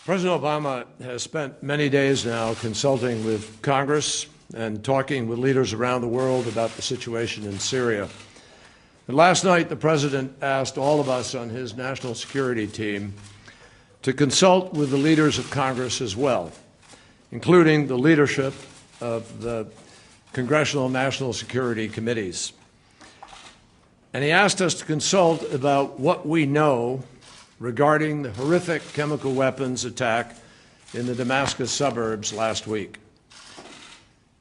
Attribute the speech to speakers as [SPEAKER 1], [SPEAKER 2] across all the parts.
[SPEAKER 1] President Obama has spent many days now consulting with Congress and talking with leaders around the world about the situation in Syria. And last night, the President asked all of us on his national security team to consult with the leaders of Congress as well, including the leadership of the Congressional National Security Committees. And he asked us to consult about what we know regarding the horrific chemical weapons attack in the Damascus suburbs last week.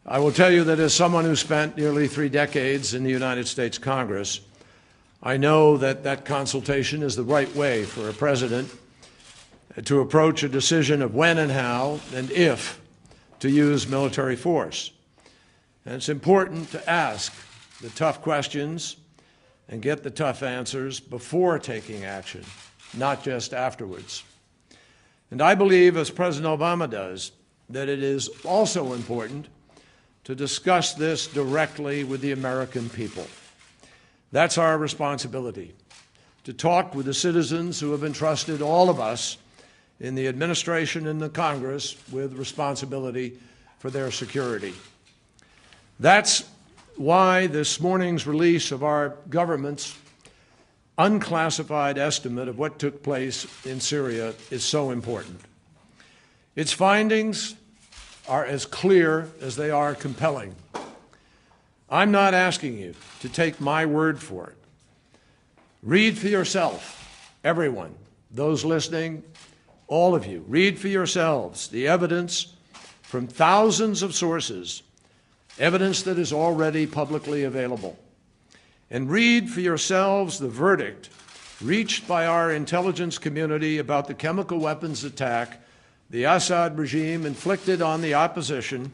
[SPEAKER 1] I will tell you that as someone who spent nearly 3 decades in the United States Congress, I know that that consultation is the right way for a president to approach a decision of when and how and if to use military force. And it's important to ask the tough questions and get the tough answers before taking action, not just afterwards. And I believe, as President Obama does, that it is also important to discuss this directly with the American people. That's our responsibility, to talk with the citizens who have entrusted all of us in the administration and the Congress with responsibility for their security. That's why this morning's release of our government's unclassified estimate of what took place in Syria is so important. Its findings are as clear as they are compelling. I'm not asking you to take my word for it. Read for yourself, everyone, those listening, all of you. Read for yourselves the evidence from thousands of sources, evidence that is already publicly available. And read for yourselves the verdict reached by our intelligence community about the chemical weapons attack the Assad regime inflicted on the opposition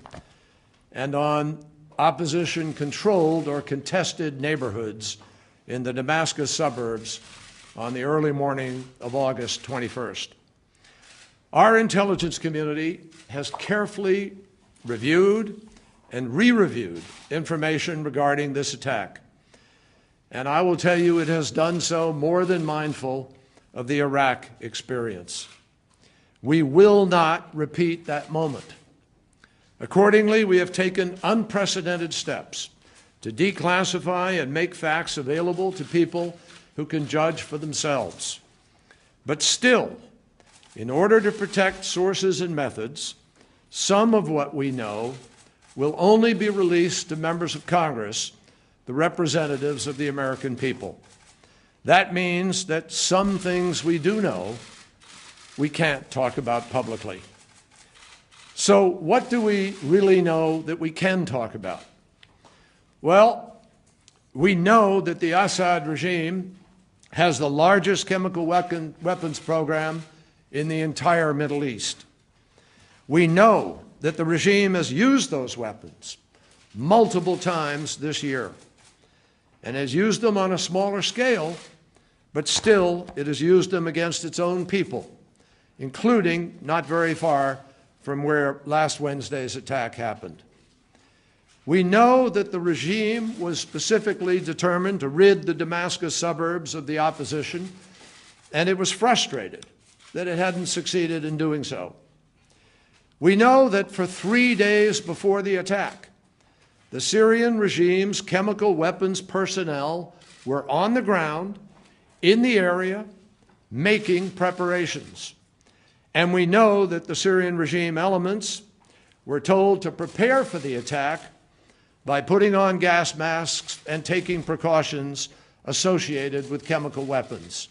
[SPEAKER 1] and on opposition-controlled or contested neighborhoods in the Damascus suburbs on the early morning of August 21st. Our intelligence community has carefully reviewed and re-reviewed information regarding this attack. And I will tell you, it has done so more than mindful of the Iraq experience. We will not repeat that moment. Accordingly, we have taken unprecedented steps to declassify and make facts available to people who can judge for themselves. But still, in order to protect sources and methods, some of what we know will only be released to members of Congress, the representatives of the American people. That means that some things we do know we can't talk about publicly. So what do we really know that we can talk about? Well, we know that the Assad regime has the largest chemical weapons program in the entire Middle East. We know that the regime has used those weapons multiple times this year and has used them on a smaller scale, but still it has used them against its own people, including not very far from where last Wednesday's attack happened. We know that the regime was specifically determined to rid the Damascus suburbs of the opposition, and it was frustrated that it hadn't succeeded in doing so. We know that for 3 days before the attack, the Syrian regime's chemical weapons personnel were on the ground in the area making preparations. And we know that the Syrian regime elements were told to prepare for the attack by putting on gas masks and taking precautions associated with chemical weapons.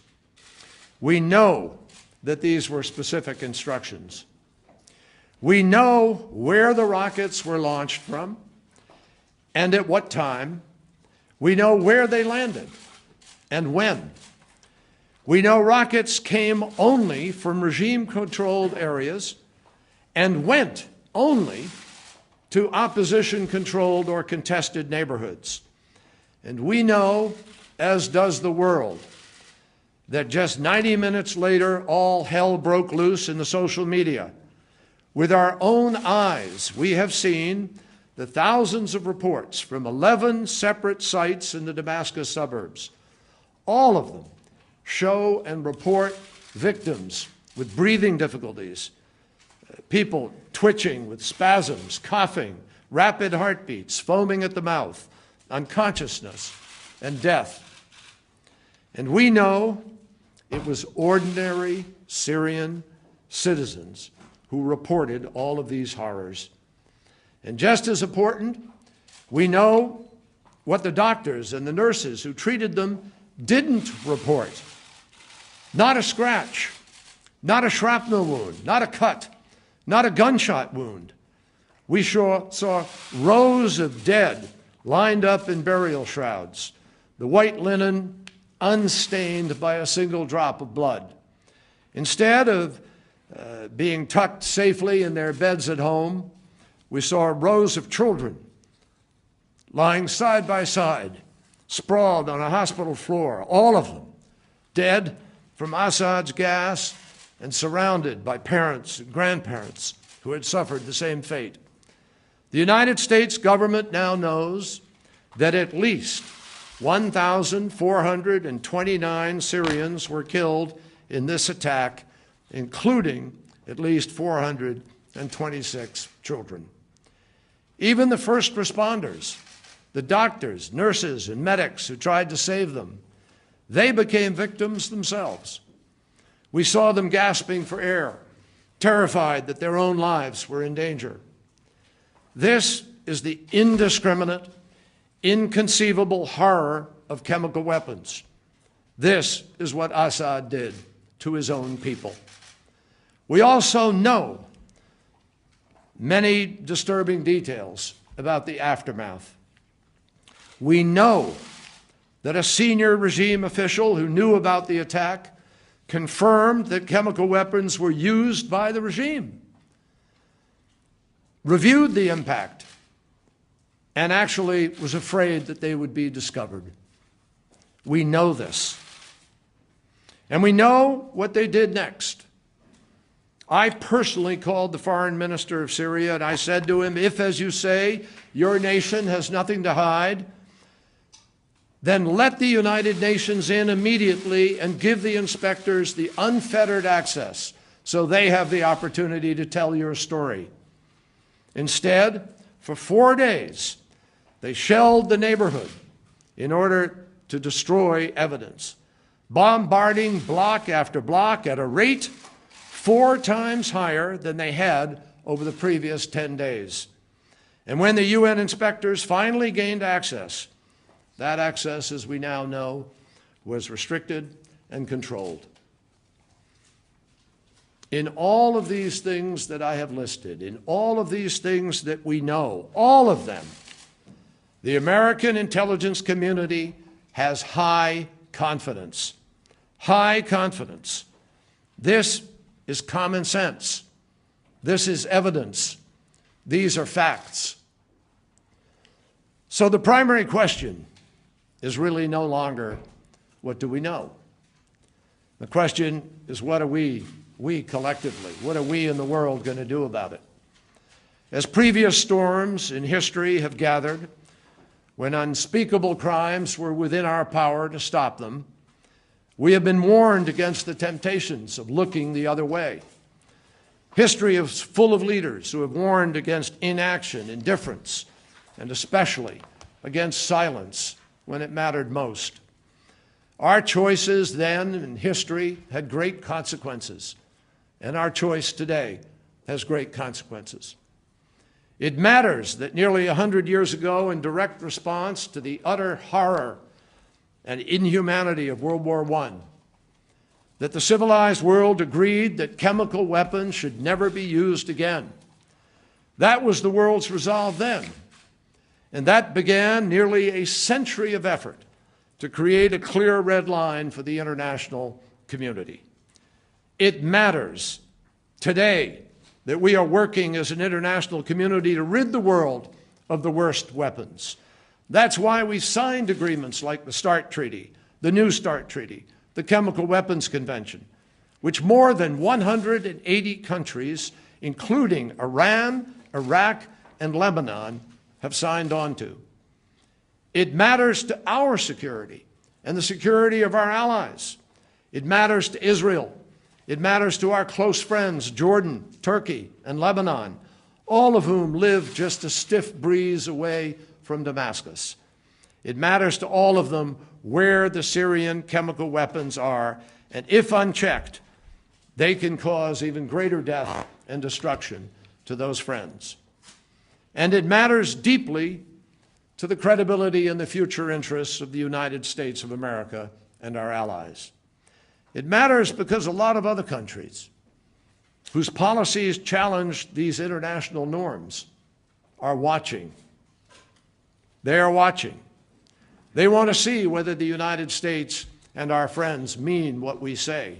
[SPEAKER 1] We know that these were specific instructions. We know where the rockets were launched from and at what time. We know where they landed and when. We know rockets came only from regime-controlled areas and went only to opposition-controlled or contested neighborhoods. And we know, as does the world, that just 90 minutes later, all hell broke loose in the social media. With our own eyes, we have seen the thousands of reports from 11 separate sites in the Damascus suburbs. All of them show and report victims with breathing difficulties, people twitching with spasms, coughing, rapid heartbeats, foaming at the mouth, unconsciousness, and death. And we know it was ordinary Syrian citizens who reported all of these horrors. And just as important, we know what the doctors and the nurses who treated them didn't report. Not a scratch, not a shrapnel wound, not a cut, not a gunshot wound. We saw rows of dead lined up in burial shrouds, the white linen unstained by a single drop of blood. Instead of being tucked safely in their beds at home, we saw rows of children lying side by side, sprawled on a hospital floor, all of them dead from Assad's gas and surrounded by parents and grandparents who had suffered the same fate. The United States government now knows that at least 1,429 Syrians were killed in this attack, including at least 426 children. Even the first responders, the doctors, nurses, and medics who tried to save them, they became victims themselves. We saw them gasping for air, terrified that their own lives were in danger. This is the indiscriminate, inconceivable horror of chemical weapons. This is what Assad did to his own people. We also know many disturbing details about the aftermath. We know that a senior regime official who knew about the attack confirmed that chemical weapons were used by the regime, reviewed the impact, and actually was afraid that they would be discovered. We know this. And we know what they did next. I personally called the foreign minister of Syria and I said to him, if, as you say, your nation has nothing to hide, then let the United Nations in immediately and give the inspectors the unfettered access so they have the opportunity to tell your story. Instead, for 4 days, they shelled the neighborhood in order to destroy evidence, bombarding block after block at a rate 4 times higher than they had over the previous 10 days. And when the UN inspectors finally gained access, that access, as we now know, was restricted and controlled. In all of these things that I have listed, in all of these things that we know, all of them, the American intelligence community has high confidence. High confidence. This is common sense. This is evidence. These are facts. So the primary question is really no longer, what do we know? The question is, what are we collectively, what are we in the world going to do about it? As previous storms in history have gathered, when unspeakable crimes were within our power to stop them, we have been warned against the temptations of looking the other way. History is full of leaders who have warned against inaction, indifference, and especially against silence when it mattered most. Our choices then in history had great consequences, and our choice today has great consequences. It matters that nearly 100 years ago, in direct response to the utter horror and inhumanity of World War I, that the civilized world agreed that chemical weapons should never be used again. That was the world's resolve then. And that began nearly a century of effort to create a clear red line for the international community. It matters today that we are working as an international community to rid the world of the worst weapons. That's why we signed agreements like the START Treaty, the New START Treaty, the Chemical Weapons Convention, which more than 180 countries, including Iran, Iraq, and Lebanon, have signed on to. It matters to our security and the security of our allies. It matters to Israel. It matters to our close friends, Jordan, Turkey, and Lebanon, all of whom live just a stiff breeze away from Damascus. It matters to all of them where the Syrian chemical weapons are, and if unchecked, they can cause even greater death and destruction to those friends. And it matters deeply to the credibility and the future interests of the United States of America and our allies. It matters because a lot of other countries whose policies challenge these international norms are watching. They are watching. They want to see whether the United States and our friends mean what we say.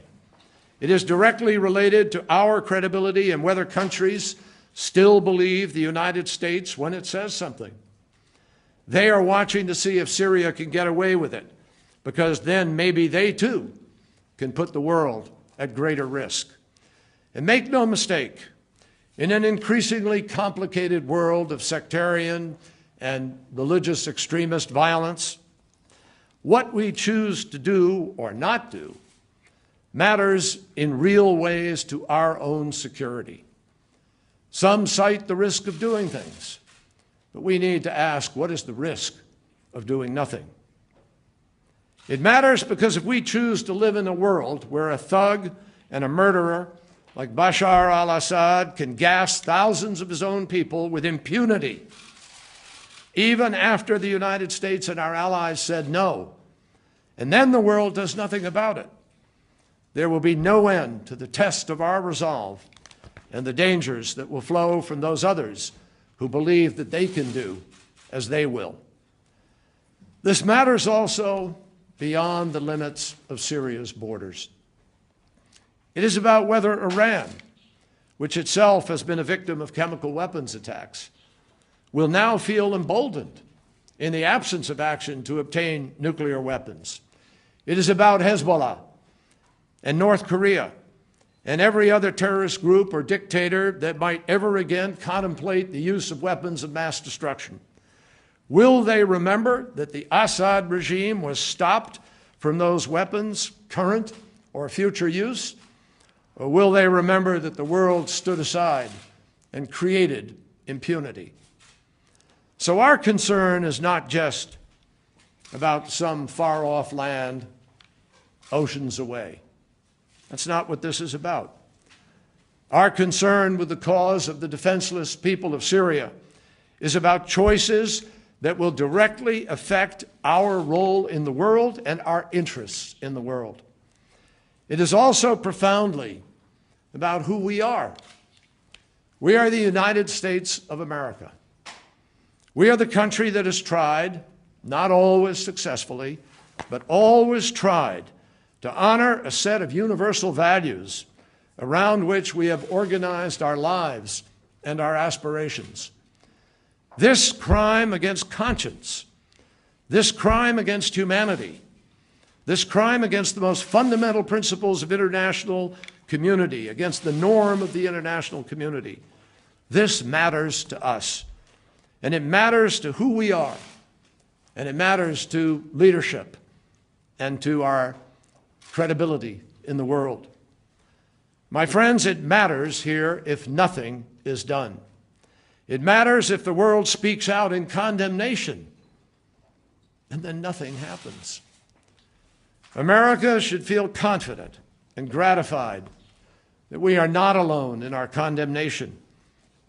[SPEAKER 1] It is directly related to our credibility and whether countries still believe the United States when it says something. They are watching to see if Syria can get away with it, because then maybe they too can put the world at greater risk. And make no mistake, in an increasingly complicated world of sectarian and religious extremist violence, what we choose to do or not do matters in real ways to our own security. Some cite the risk of doing things, but we need to ask, what is the risk of doing nothing? It matters because if we choose to live in a world where a thug and a murderer like Bashar al-Assad can gas thousands of his own people with impunity, even after the United States and our allies said no, and then the world does nothing about it, there will be no end to the test of our resolve and the dangers that will flow from those others who believe that they can do as they will. This matters also beyond the limits of Syria's borders. It is about whether Iran, which itself has been a victim of chemical weapons attacks, will now feel emboldened in the absence of action to obtain nuclear weapons. It is about Hezbollah and North Korea and every other terrorist group or dictator that might ever again contemplate the use of weapons of mass destruction. Will they remember that the Assad regime was stopped from those weapons' current or future use? Or will they remember that the world stood aside and created impunity? So our concern is not just about some far-off land oceans away. That's not what this is about. Our concern with the cause of the defenseless people of Syria is about choices that will directly affect our role in the world and our interests in the world. It is also profoundly about who we are. We are the United States of America. We are the country that has tried, not always successfully, but always tried to honor a set of universal values around which we have organized our lives and our aspirations. This crime against conscience, this crime against humanity, this crime against the most fundamental principles of international community, against the norm of the international community, this matters to us. And it matters to who we are, and it matters to leadership and to our credibility in the world. My friends, it matters here if nothing is done. It matters if the world speaks out in condemnation and then nothing happens. America should feel confident and gratified that we are not alone in our condemnation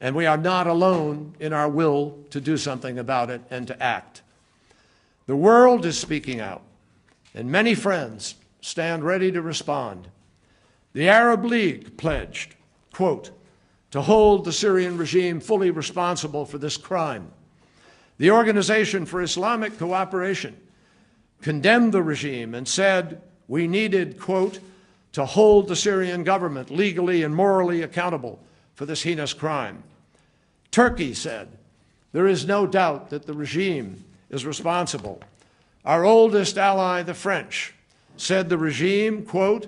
[SPEAKER 1] and we are not alone in our will to do something about it and to act. The world is speaking out, and many friends stand ready to respond. The Arab League pledged, quote, to hold the Syrian regime fully responsible for this crime. The Organization for Islamic Cooperation condemned the regime and said we needed, quote, to hold the Syrian government legally and morally accountable for this heinous crime. Turkey said there is no doubt that the regime is responsible. Our oldest ally, the French, said the regime, quote,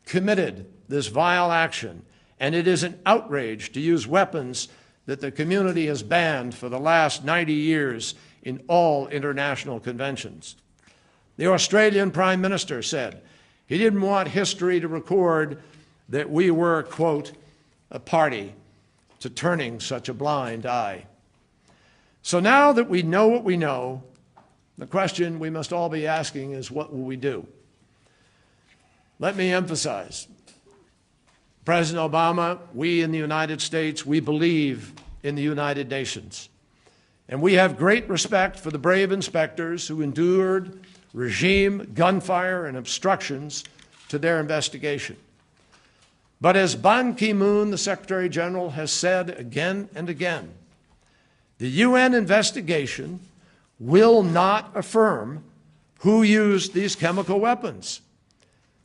[SPEAKER 1] committed this vile action, and it is an outrage to use weapons that the community has banned for the last 90 years in all international conventions. The Australian Prime Minister said he didn't want history to record that we were, quote, a party to turning such a blind eye. So now that we know what we know, the question we must all be asking is, what will we do? Let me emphasize, President Obama, we in the United States, we believe in the United Nations. And we have great respect for the brave inspectors who endured regime, gunfire, and obstructions to their investigation. But as Ban Ki-moon, the Secretary General, has said again and again, the UN investigation will not affirm who used these chemical weapons.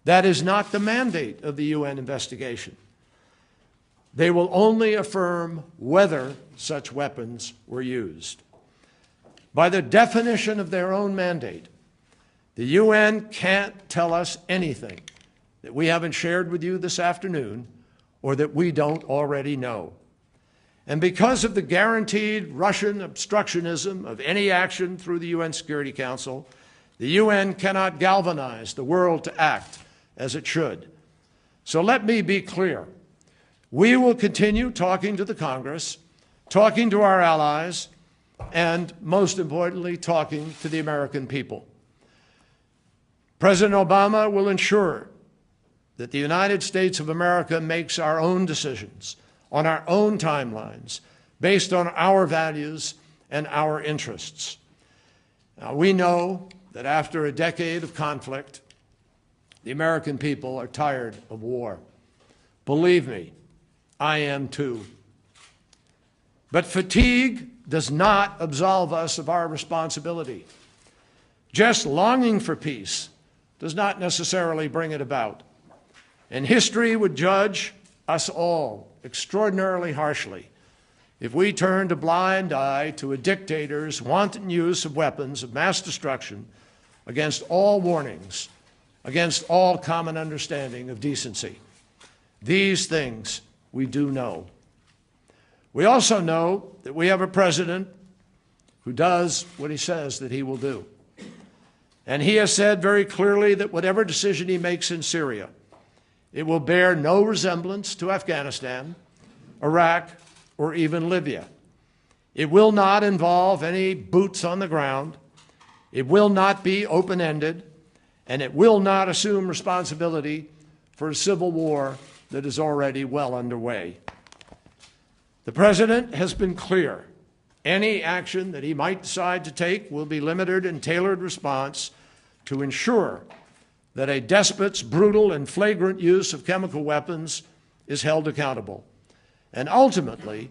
[SPEAKER 1] That is not the mandate of the UN investigation. They will only affirm whether such weapons were used. By the definition of their own mandate, the UN can't tell us anything that we haven't shared with you this afternoon or that we don't already know. And because of the guaranteed Russian obstructionism of any action through the UN Security Council, the UN cannot galvanize the world to act as it should. So let me be clear. We will continue talking to the Congress, talking to our allies, and most importantly, talking to the American people. President Obama will ensure that the United States of America makes our own decisions on our own timelines, based on our values and our interests. Now, we know that after a decade of conflict, the American people are tired of war. Believe me, I am too. But fatigue does not absolve us of our responsibility. Just longing for peace does not necessarily bring it about. And history would judge us all extraordinarily harshly if we turned a blind eye to a dictator's wanton use of weapons of mass destruction against all warnings, against all common understanding of decency. These things we do know. We also know that we have a president who does what he says that he will do. And he has said very clearly that whatever decision he makes in Syria, it will bear no resemblance to Afghanistan, Iraq, or even Libya. It will not involve any boots on the ground. It will not be open-ended, and it will not assume responsibility for a civil war that is already well underway. The President has been clear. Any action that he might decide to take will be limited and tailored response to ensure that a despot's brutal and flagrant use of chemical weapons is held accountable. And ultimately,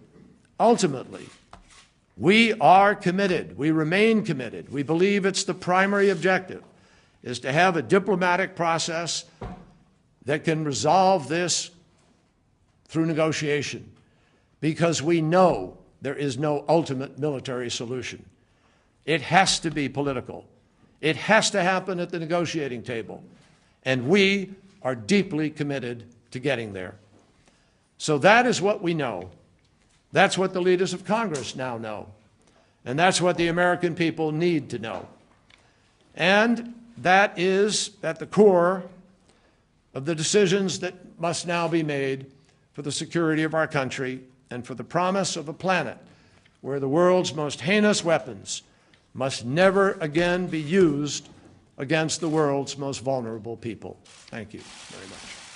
[SPEAKER 1] we are committed. We remain committed. We believe it's the primary objective, is to have a diplomatic process that can resolve this through negotiation, because we know there is no ultimate military solution. It has to be political. It has to happen at the negotiating table. And we are deeply committed to getting there. So that is what we know. That's what the leaders of Congress now know. And that's what the American people need to know. And that is at the core of the decisions that must now be made for the security of our country and for the promise of a planet where the world's most heinous weapons must never again be used against the world's most vulnerable people. Thank you very much.